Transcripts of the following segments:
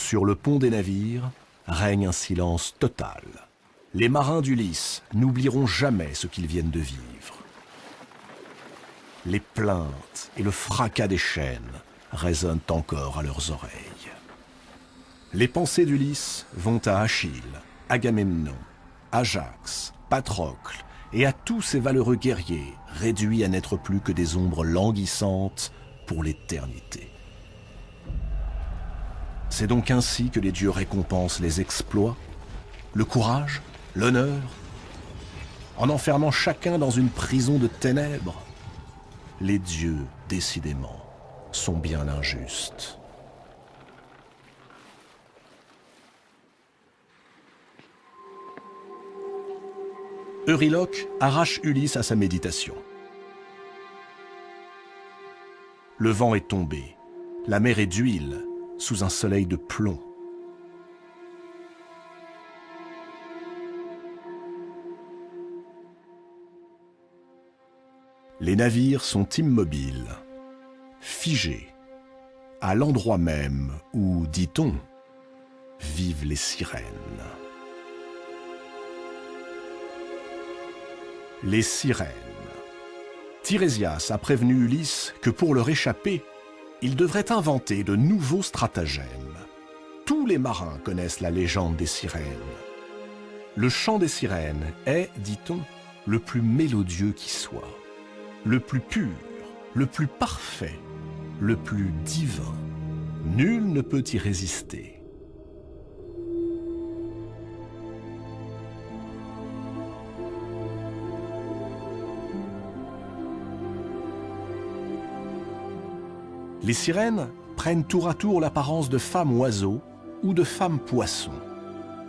Sur le pont des navires règne un silence total. Les marins d'Ulysse n'oublieront jamais ce qu'ils viennent de vivre. Les plaintes et le fracas des chaînes résonnent encore à leurs oreilles. Les pensées d'Ulysse vont à Achille, Agamemnon, Ajax, Patrocle et à tous ces valeureux guerriers réduits à n'être plus que des ombres languissantes pour l'éternité. C'est donc ainsi que les dieux récompensent les exploits, le courage, l'honneur, en enfermant chacun dans une prison de ténèbres. Les dieux, décidément, sont bien injustes. Euryloque arrache Ulysse à sa méditation. Le vent est tombé, la mer est d'huile, sous un soleil de plomb. Les navires sont immobiles, figés, à l'endroit même où, dit-on, vivent les sirènes. Les sirènes. Tirésias a prévenu Ulysse que pour leur échapper, il devrait inventer de nouveaux stratagèmes. Tous les marins connaissent la légende des sirènes. Le chant des sirènes est, dit-on, le plus mélodieux qui soit, le plus pur, le plus parfait, le plus divin. Nul ne peut y résister. Les sirènes prennent tour à tour l'apparence de femmes oiseaux ou de femmes poissons.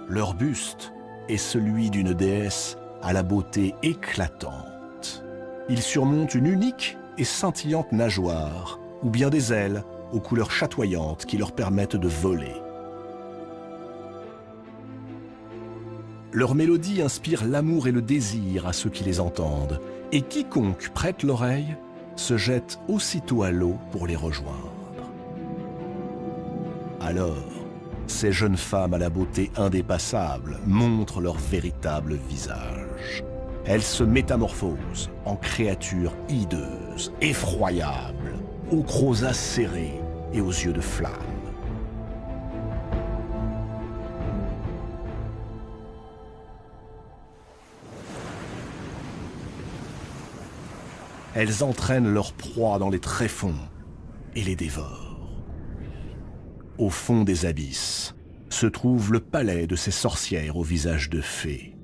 Leur buste est celui d'une déesse à la beauté éclatante. Ils surmontent une unique et scintillante nageoire, ou bien des ailes aux couleurs chatoyantes qui leur permettent de voler. Leur mélodie inspire l'amour et le désir à ceux qui les entendent, et quiconque prête l'oreille se jette aussitôt à l'eau pour les rejoindre. Alors, ces jeunes femmes à la beauté indépassable montrent leur véritable visage. Elles se métamorphosent en créatures hideuses, effroyables, aux crocs acérés et aux yeux de flamme. Elles entraînent leur proie dans les tréfonds et les dévorent. Au fond des abysses se trouve le palais de ces sorcières au visage de fées.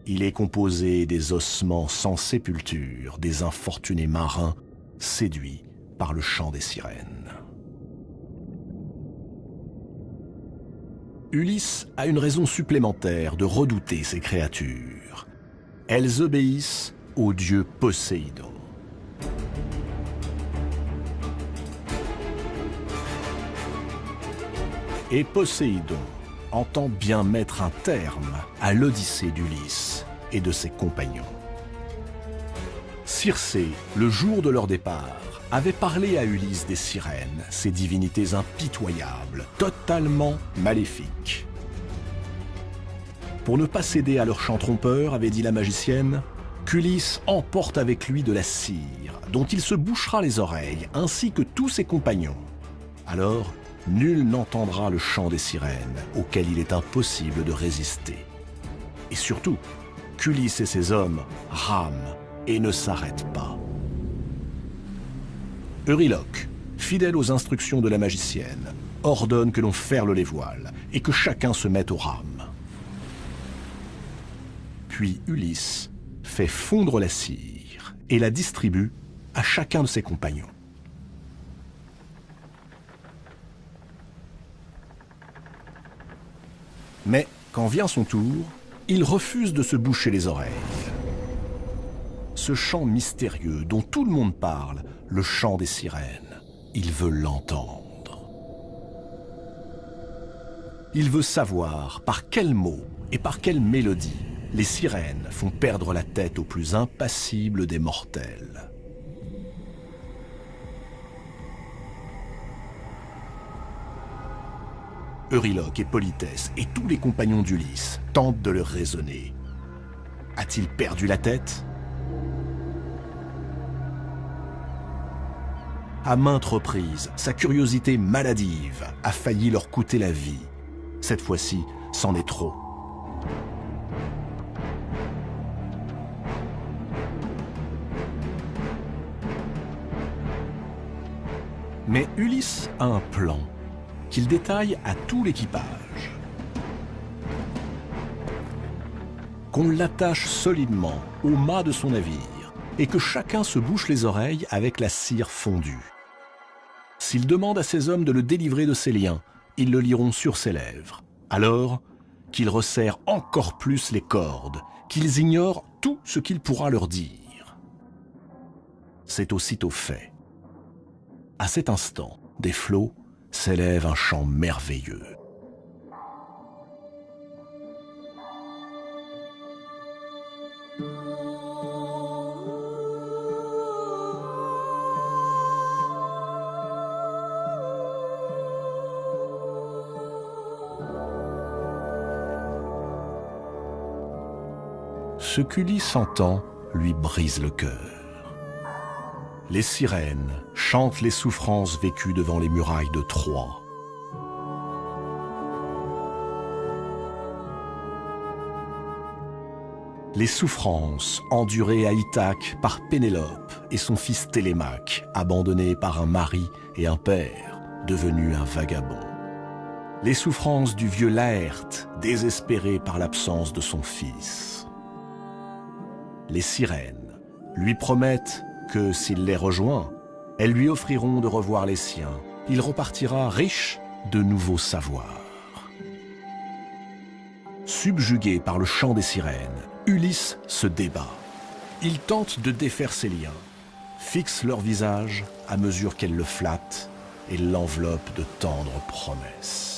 Il est composé des ossements sans sépulture des infortunés marins séduits par le chant des sirènes. Ulysse a une raison supplémentaire de redouter ces créatures. Elles obéissent au dieu Poséidon. Et Poséidon entend bien mettre un terme à l'odyssée d'Ulysse et de ses compagnons. Circé, le jour de leur départ, avait parlé à Ulysse des sirènes, ces divinités impitoyables, totalement maléfiques. Pour ne pas céder à leur chant trompeur, avait dit la magicienne, qu'Ulysse emporte avec lui de la cire, dont il se bouchera les oreilles, ainsi que tous ses compagnons. Alors, nul n'entendra le chant des sirènes, auquel il est impossible de résister. Et surtout, qu'Ulysse et ses hommes rament et ne s'arrêtent pas. Euryloque, fidèle aux instructions de la magicienne, ordonne que l'on ferle les voiles et que chacun se mette aux rames. Puis Ulysse fait fondre la cire et la distribue à chacun de ses compagnons. Mais quand vient son tour, il refuse de se boucher les oreilles. Ce chant mystérieux dont tout le monde parle, le chant des sirènes, il veut l'entendre. Il veut savoir par quels mots et par quelle mélodie les sirènes font perdre la tête aux plus impassibles des mortels. Euryloque et Polythèse et tous les compagnons d'Ulysse tentent de le raisonner. A-t-il perdu la tête? À maintes reprises, sa curiosité maladive a failli leur coûter la vie. Cette fois-ci, c'en est trop. Mais Ulysse a un plan qu'il détaille à tout l'équipage. Qu'on l'attache solidement au mât de son navire et que chacun se bouche les oreilles avec la cire fondue. S'il demande à ses hommes de le délivrer de ses liens, ils le liront sur ses lèvres. Alors qu'il resserre encore plus les cordes, qu'ils ignorent tout ce qu'il pourra leur dire. C'est aussitôt fait. À cet instant, des flots s'élève un chant merveilleux. Ce qu'Ulysse entend lui brise le cœur. Les sirènes chantent les souffrances vécues devant les murailles de Troie. Les souffrances endurées à Ithaque par Pénélope et son fils Télémaque, abandonné par un mari et un père, devenu un vagabond. Les souffrances du vieux Laërte, désespéré par l'absence de son fils. Les sirènes lui promettent que s'il les rejoint, elles lui offriront de revoir les siens. Il repartira riche de nouveaux savoirs. Subjugué par le chant des sirènes, Ulysse se débat. Il tente de défaire ses liens, fixe leur visage à mesure qu'elles le flattent et l'enveloppe de tendres promesses.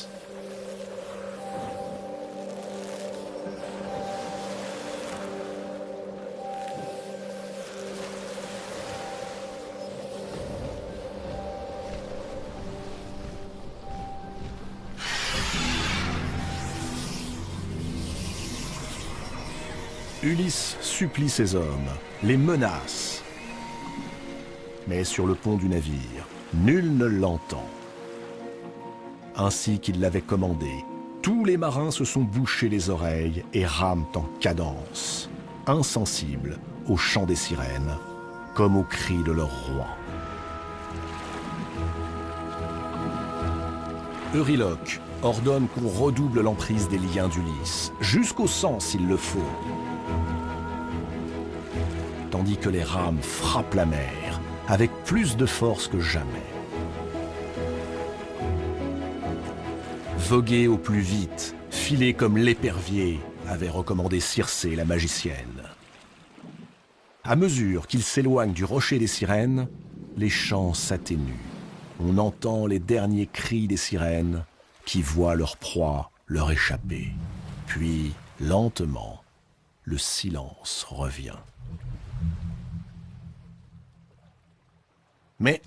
Ulysse supplie ses hommes, les menace. Mais sur le pont du navire, nul ne l'entend. Ainsi qu'il l'avait commandé, tous les marins se sont bouchés les oreilles et rament en cadence, insensibles au chant des sirènes, comme aux cris de leur roi. Euryloque ordonne qu'on redouble l'emprise des liens d'Ulysse, jusqu'au sang s'il le faut. Tandis que les rames frappent la mer avec plus de force que jamais. Voguer au plus vite, filer comme l'épervier, avait recommandé Circé, la magicienne. À mesure qu'il s'éloigne du rocher des sirènes, les chants s'atténuent. On entend les derniers cris des sirènes qui voient leur proie leur échapper. Puis, lentement, le silence revient. Mais